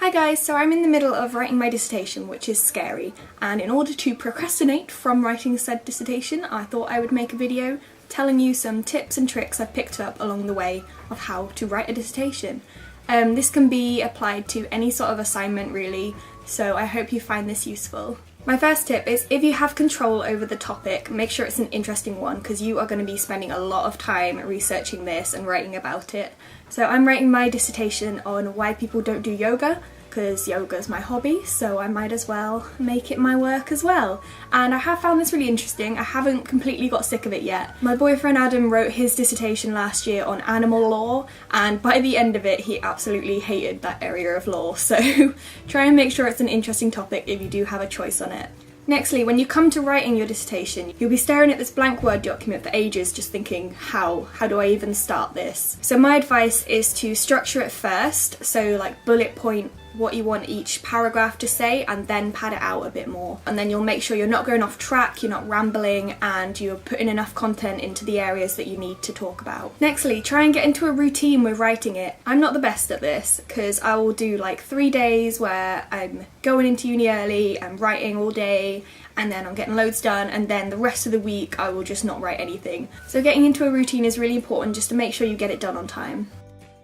Hi guys, so I'm in the middle of writing my dissertation, which is scary, and in order to procrastinate from writing said dissertation, I thought I would make a video telling you some tips and tricks I've picked up along the way of how to write a dissertation. This can be applied to any sort of assignment really, so I hope you find this useful. My first tip is if you have control over the topic, make sure it's an interesting one because you are going to be spending a lot of time researching this and writing about it. So I'm writing my dissertation on why people don't do yoga because yoga is my hobby, so I might as well make it my work as well. And I have found this really interesting. I haven't completely got sick of it yet. My boyfriend Adam wrote his dissertation last year on animal law, and by the end of it he absolutely hated that area of law, so try and make sure it's an interesting topic if you do have a choice on it. Nextly, when you come to writing your dissertation, you'll be staring at this blank Word document for ages just thinking, how do I even start this? So my advice is to structure it first, so like bullet point what you want each paragraph to say and then pad it out a bit more. And then you'll make sure you're not going off track, you're not rambling, and you're putting enough content into the areas that you need to talk about. Nextly, try and get into a routine with writing it. I'm not the best at this because I will do like 3 days where I'm going into uni early and writing all day, and then I'm getting loads done, and then the rest of the week I will just not write anything. So getting into a routine is really important just to make sure you get it done on time.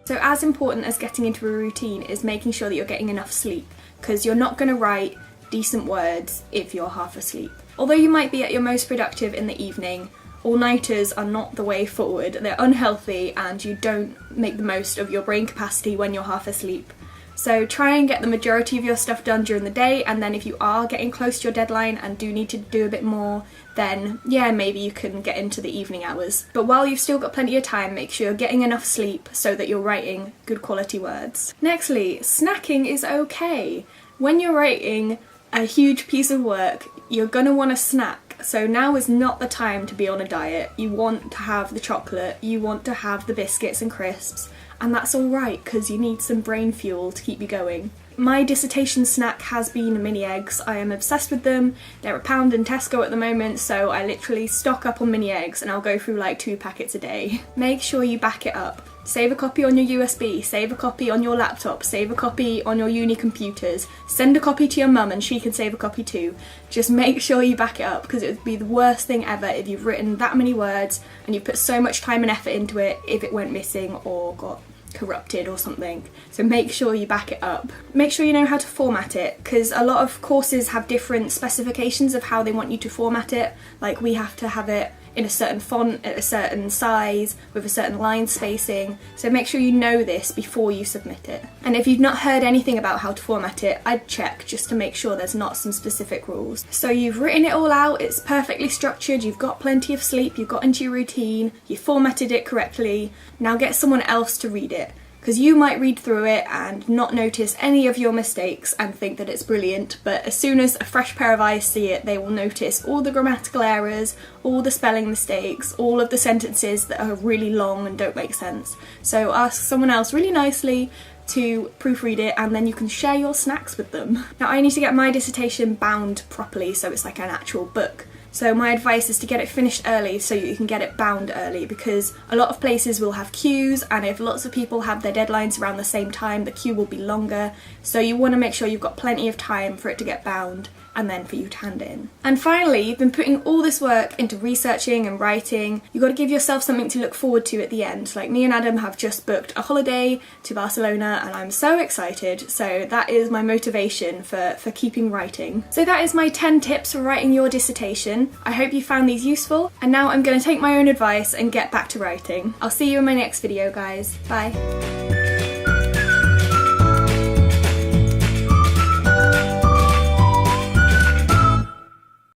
So as important as getting into a routine is making sure that you're getting enough sleep, because you're not going to write decent words if you're half asleep. Although you might be at your most productive in the evening, all-nighters are not the way forward. They're unhealthy and you don't make the most of your brain capacity when you're half asleep. So try and get the majority of your stuff done during the day, and then if you are getting close to your deadline and do need to do a bit more, then yeah, maybe you can get into the evening hours. But while you've still got plenty of time, make sure you're getting enough sleep so that you're writing good quality words. Nextly, snacking is okay. When you're writing a huge piece of work, you're gonna want a snack. So now is not the time to be on a diet. You want to have the chocolate, you want to have the biscuits and crisps, and that's alright because you need some brain fuel to keep you going. My dissertation snack has been mini eggs. I am obsessed with them. They're £1 in Tesco at the moment, so I literally stock up on mini eggs and I'll go through like 2 packets a day. Make sure you back it up. Save a copy on your USB, save a copy on your laptop, save a copy on your uni computers, send a copy to your mum and she can save a copy too. Just make sure you back it up because it would be the worst thing ever if you've written that many words and you put so much time and effort into it if it went missing or got corrupted or something. So make sure you back it up. Make sure you know how to format it, because a lot of courses have different specifications of how they want you to format it. Like we have to have it in a certain font, at a certain size, with a certain line spacing, so make sure you know this before you submit it. And if you've not heard anything about how to format it, I'd check just to make sure there's not some specific rules. So you've written it all out, it's perfectly structured, you've got plenty of sleep, you've got into your routine, you formatted it correctly, now get someone else to read it. Because you might read through it and not notice any of your mistakes and think that it's brilliant, but as soon as a fresh pair of eyes see it, they will notice all the grammatical errors, all the spelling mistakes, all of the sentences that are really long and don't make sense. So ask someone else really nicely to proofread it, and then you can share your snacks with them. Now I need to get my dissertation bound properly so it's like an actual book. So my advice is to get it finished early so you can get it bound early, because a lot of places will have queues, and if lots of people have their deadlines around the same time, the queue will be longer. So you want to make sure you've got plenty of time for it to get bound and then for you to hand in. And finally, you've been putting all this work into researching and writing. You've got to give yourself something to look forward to at the end. Like me and Adam have just booked a holiday to Barcelona and I'm so excited. So that is my motivation for keeping writing. So that is my 10 tips for writing your dissertation. I hope you found these useful, and now I'm going to take my own advice and get back to writing. I'll see you in my next video, guys. Bye.